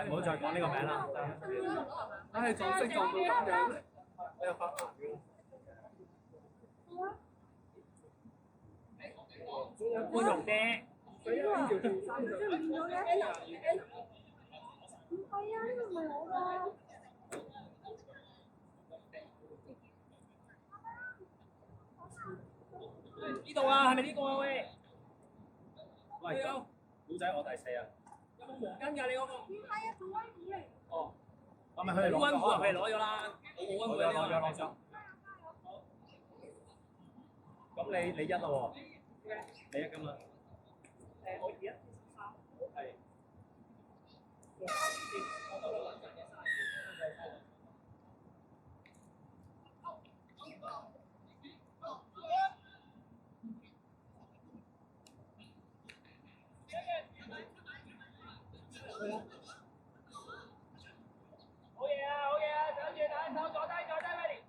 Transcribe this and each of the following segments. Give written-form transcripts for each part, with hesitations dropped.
唔好再講呢個名啦。唉，撞色撞到咁樣，我有發癌嘅。寬容啲。所以呢條件衫就唔係啊，呢個唔係我㗎。呢度啊，係咪呢個啊？喂，喂，古仔我第四啊。有冇毛巾㗎？你嗰個？唔係啊，做威虎嚟。哦，我咪佢哋攞咗，佢哋攞咗啦。我冇温攞咗。咁你一啦喎？你一㗎嘛？我二啊。係。好嘢啊！好嘢啊！上住打手，坐低，Willie。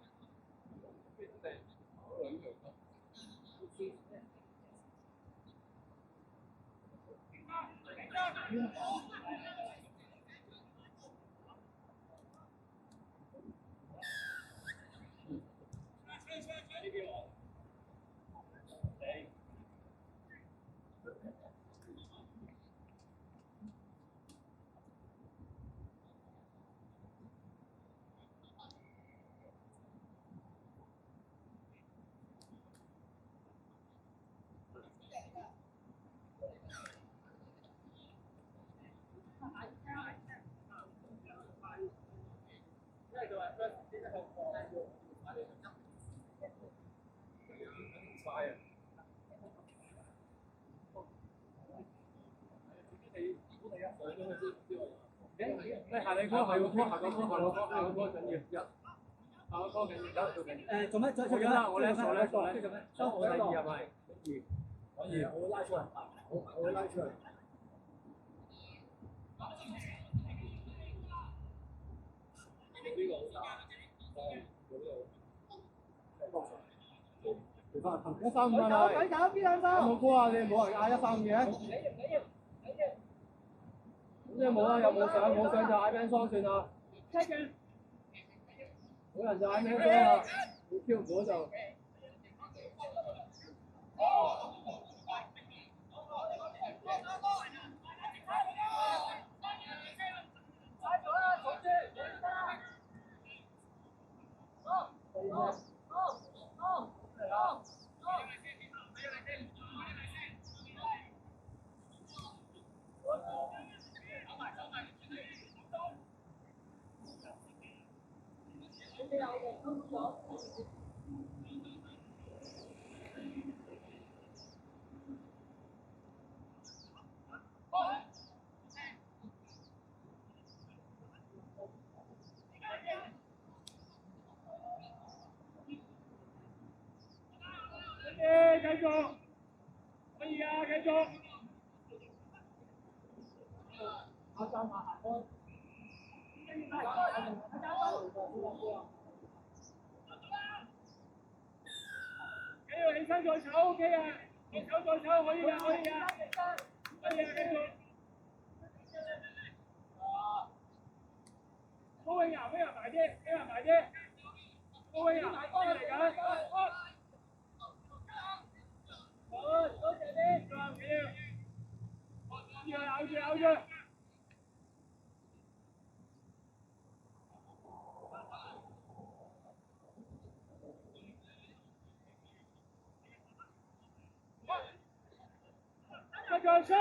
下你哥係個波，下個波緊要，下個波緊要，誒做咩？做咗啦，我叻，收我第二係咪？可以，我拉出嚟，我拉出嚟。呢個好打，一三五啊！鬼搞邊兩三？冇波啊！你冇人嗌一三五嘅。咁即係冇啦，有冇上就嗌 man 雙算啦。冇人就嗌 man 雙啦，你挑唔到就。繼續，可以啊，繼續。阿三下下波。繼續起身再炒 OK 啊，再炒可以啊，可以啊，可以啊，繼續。高永陽埋啲，高永陽嚟緊。好，多謝你，仲有咬住。出！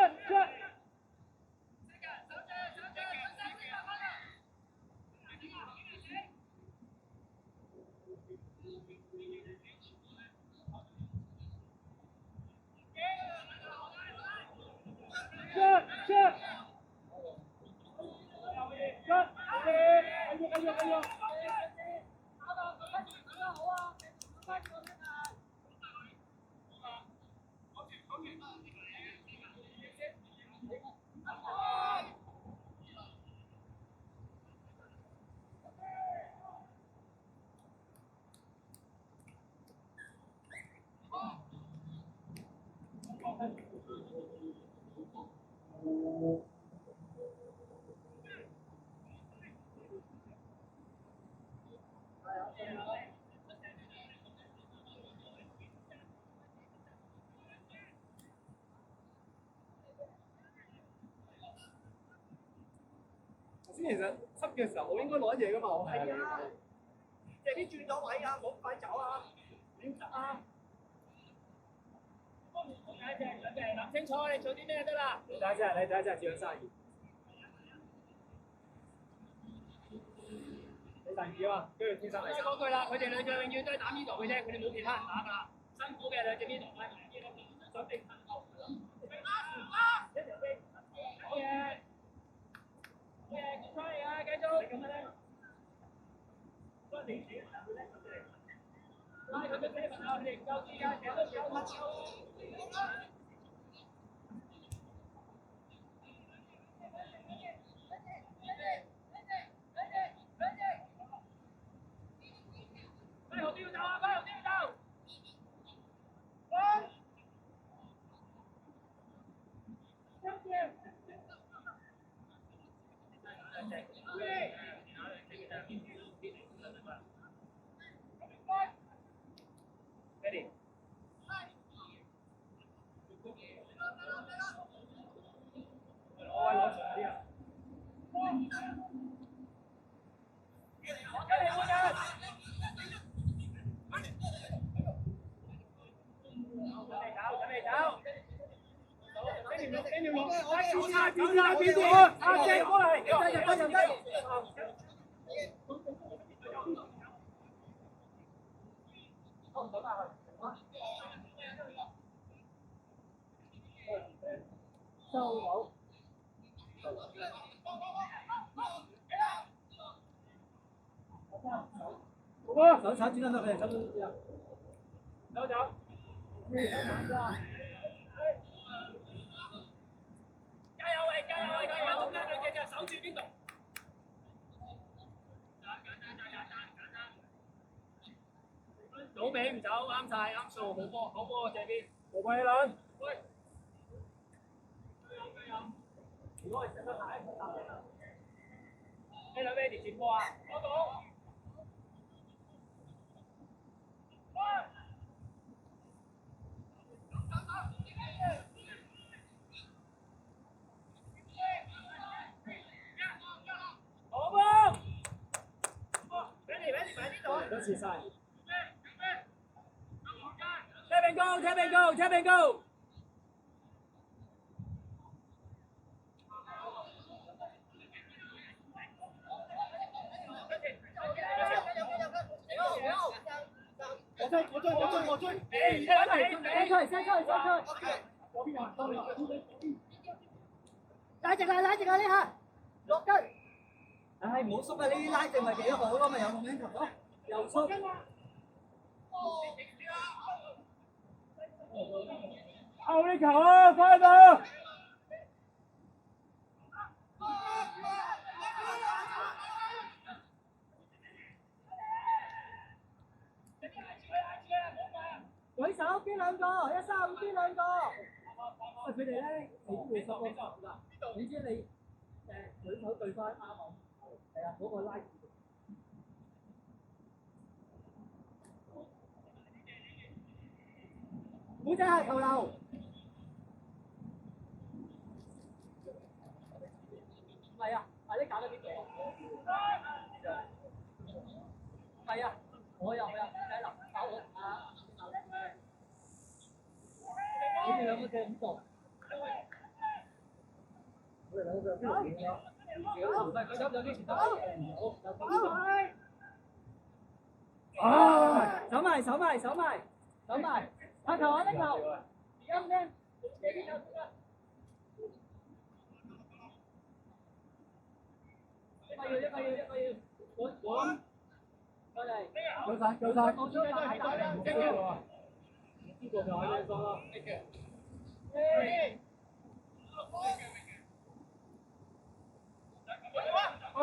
先其實執嘅時候我應該攞嘢噶嘛，我係啊，借邊轉咗位啊，唔好快走啊，點執啊？諗清楚你做啲咩得啦。你睇下，你睇下轉生意。你第二啊嘛，跟住天生嚟。都係嗰句啦，佢哋兩隻永遠都係打呢度嘅啫，佢哋冇其他人打㗎啦。辛苦嘅兩隻呢度，想定好嘢，好嘢，出嚟啊，繼續。拉佢嘅飛份啊，佢哋唔夠資格，成日都少乜。快後都要走啊！快後都要走。Ready？我攞長啲啊！跟嚟換人。準備走。跟住落，走差邊啦邊啲？阿姐過嚟，入。收好。手轉得佢哋手轉。走走。加油喂！加油喂！加油！中間兩隻守住邊度？倒尾唔走，啱晒，啱數，好波，好波，這邊。冇鬼撚。喂。如果係食得大，呢兩咩接波啊？我講。好波！俾你呢度。多謝晒。Tap and go, tap and go, tap and go。我追。我邊有人多你？拉直啊呢下，落跟。唉，唔好縮啊！呢啲拉正咪幾好咯，咪有 momentum咯，又縮。後呢球啊，快到！舉手邊兩個？135邊兩個？喂，佢哋咧，你都會收個球㗎。你知你舉手對翻啱我，係啊，嗰個拉住。古仔係球流。唔係啊，你搞到邊度啊？係啊，我又仔林搞我啊！你哋兩個嘅五度。我哋兩個邊度變咗？唔係佢走咗啲前頭。啊！守埋，下球啊！呢球，而家唔聽。一個要，我過嚟。夠晒。我出係大啦，呢個就係你講啦。哦。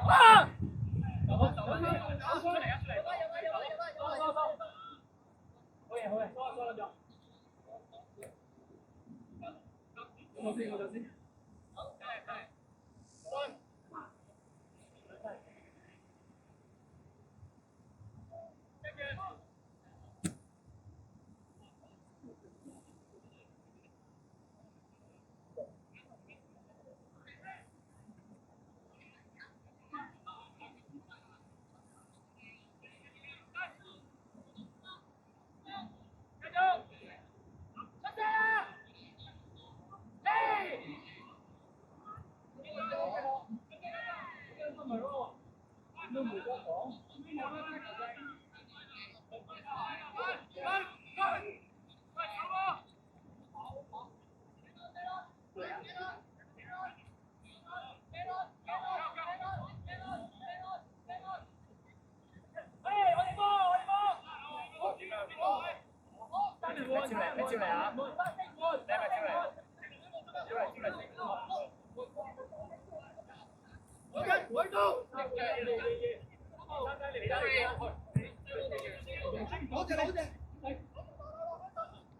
啊！走啊走啊！出嚟啊出嚟！收！好嘢好嘢，收兩腳。我先。咩招嚟啊？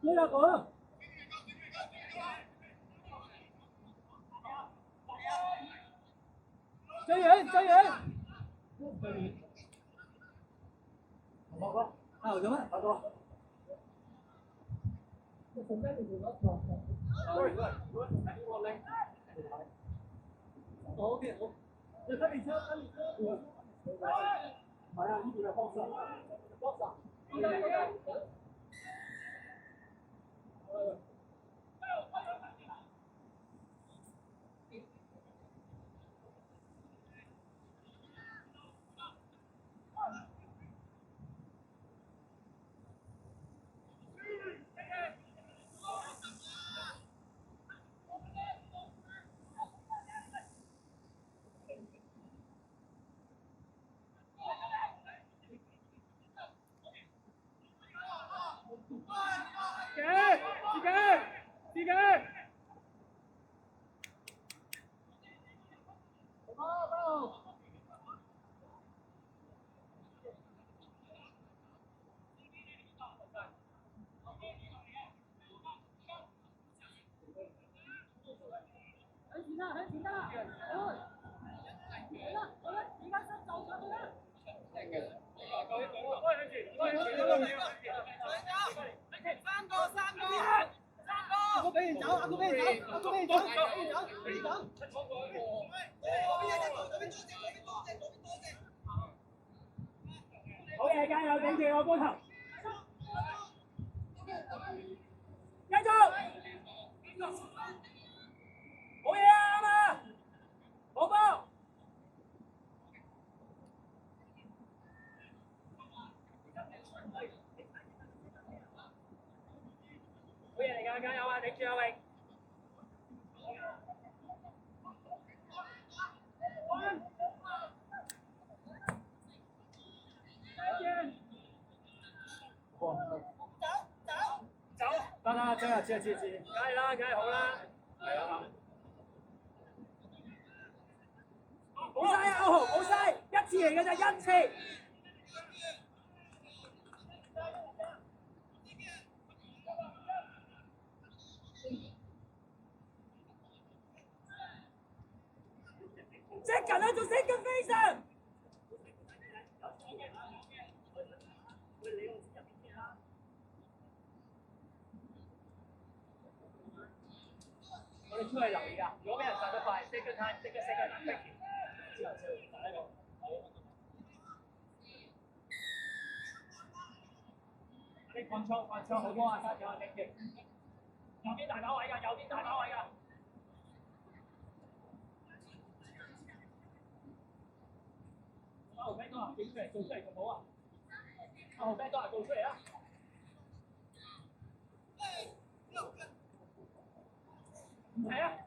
呢個講。追遠。報告，做咩？報告。好嘅，好。你睇面車。係啊，呢邊係方向。時間。很簡單，好啦，而家先就上去啦。阿哥俾你走。好嘢，加油，頂住我高頭。繼續。好嘢啊，啱啊！好波！好嘢嚟㗎，加油啊！頂住啊，榮！走！得，知。梗係啦，梗係好啦。係啊。冇嘥啊，歐豪，冇嘥，一次嚟嘅咋，一次。second 啦，做 second face 啊！我哋出去留意㗎，如果俾人上得快 ，second time，second，你放錯，好波啊！加油，頂住！右邊大把位㗎。阿豪 friend 都話影出嚟，做出嚟仲好啊！阿豪 friend 都話做出嚟啦。係啊！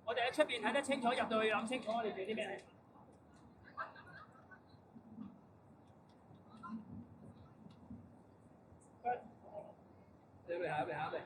我哋喺出邊睇得清楚，入到去諗清楚，我哋做啲咩嚟？下一邊。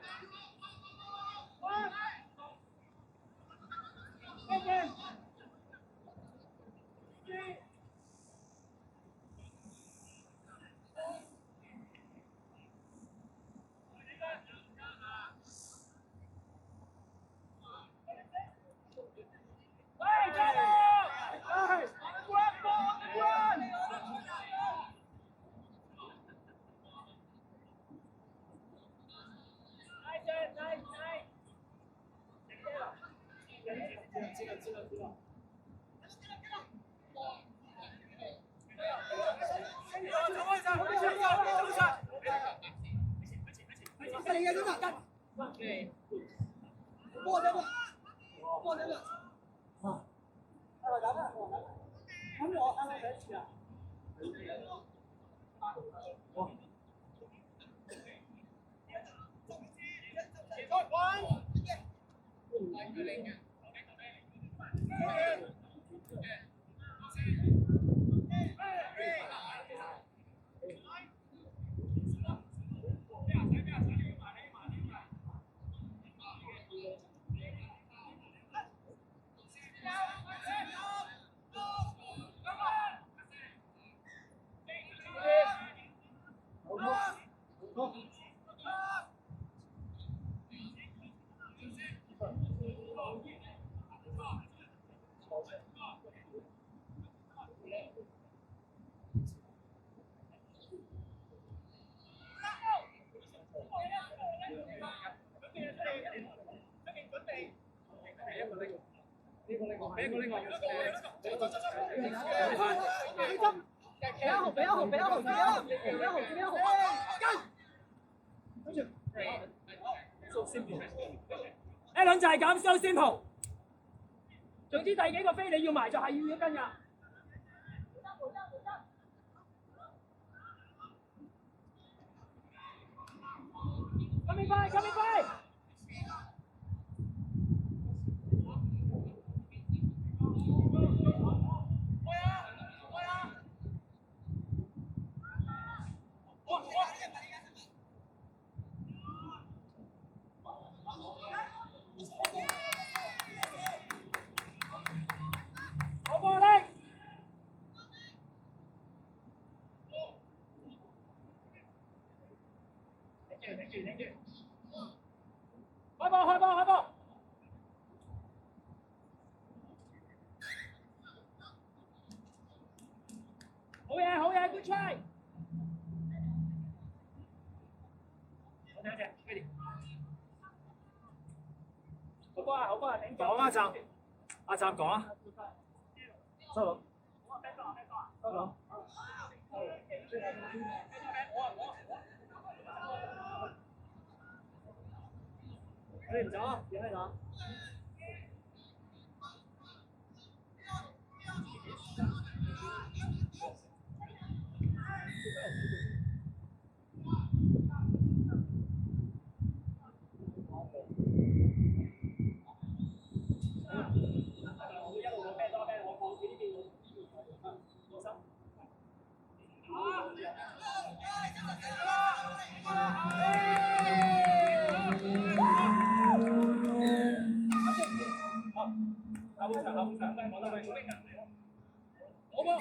一輪就係咁收先號。總之第幾個飛你要埋就係要跟㗎。Coming by, coming by. 好波力！開波，開波，開波！好嘢，好嘢 ，good try！ 好聽一隻 ，ready！ 好波啊，好波啊，頂！講啊，站，阿站講啊，收到，收到。你唔走啊？點喺度？後場，後場，我都係好波。